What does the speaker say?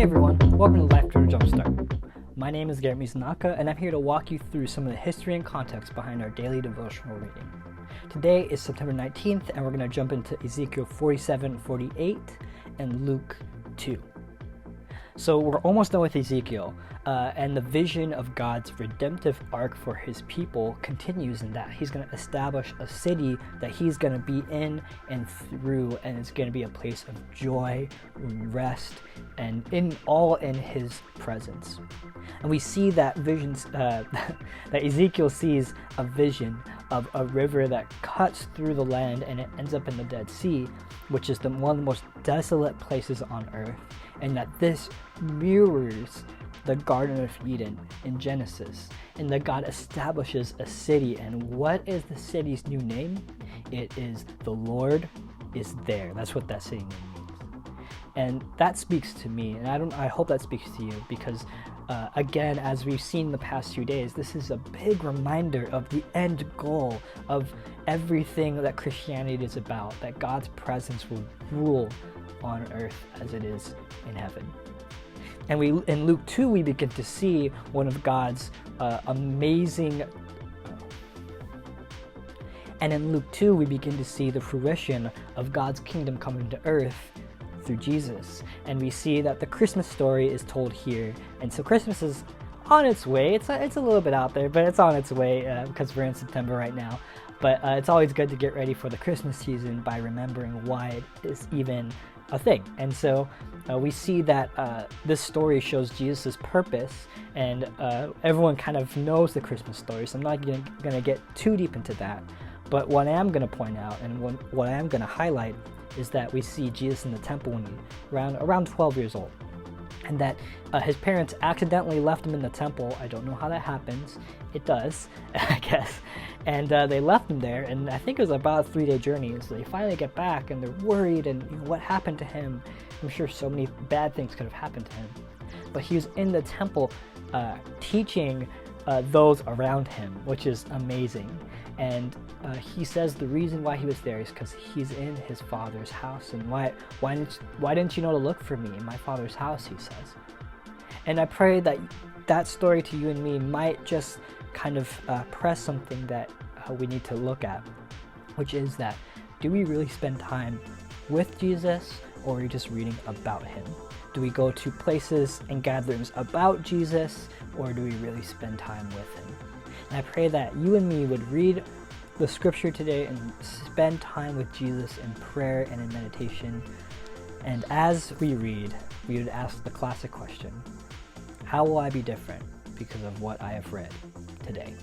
Hey everyone, welcome to Journal Jumpstart. My name is Garrett Mizunaka, and I'm here to walk you through some of the history and context behind our daily devotional reading. Today is September 19th, and we're going to jump into Ezekiel 47:48 and Luke 2. So we're almost done with Ezekiel, and the vision of God's redemptive arc for his people continues in that he's going to establish a city that he's going to be in and through, and it's going to be a place of joy, rest, and in his presence. And we see that that Ezekiel sees a vision of a river that cuts through the land and it ends up in the Dead Sea, which is one of the most desolate places on earth, and that this mirrors the Garden of Eden in Genesis, and that God establishes a city. And what is the city's new name? It is "The Lord is There." That's what that city name means. And that speaks to me, and I hope that speaks to you, because again, as we've seen the past few days, this is a big reminder of the end goal of everything that Christianity is about, that God's presence will rule on earth as it is in heaven. And in Luke 2, we begin to see one of God's amazing... And in Luke 2, we begin to see the fruition of God's kingdom coming to earth through Jesus. And we see that the Christmas story is told here. And so Christmas is on its way. It's a little bit out there, but it's on its way because we're in September right now. But it's always good to get ready for the Christmas season by remembering why it is even a thing. And so we see that this story shows Jesus' purpose, and everyone kind of knows the Christmas story, so I'm not going to get too deep into that. But what I am going to point out and what I am going to highlight is that we see Jesus in the temple when he around 12 years old, and that his parents accidentally left him in the temple. I don't know how that happens. It does, I guess. And they left him there, and I think it was about a 3-day journey. So they finally get back, and they're worried, and what happened to him? I'm sure so many bad things could have happened to him. But he was in the temple teaching those around him, which is amazing. And he says the reason why he was there is because he's in his Father's house. And why didn't you know to look for me in my Father's house, he says. And I pray that story to you and me might just kind of press something that we need to look at, which is that, do we really spend time with Jesus, or are we just reading about him? Do we go to places and gatherings about Jesus, or do we really spend time with him? And I pray that you and me would read the scripture today and spend time with Jesus in prayer and in meditation. And as we read, we would ask the classic question: how will I be different because of what I have read today?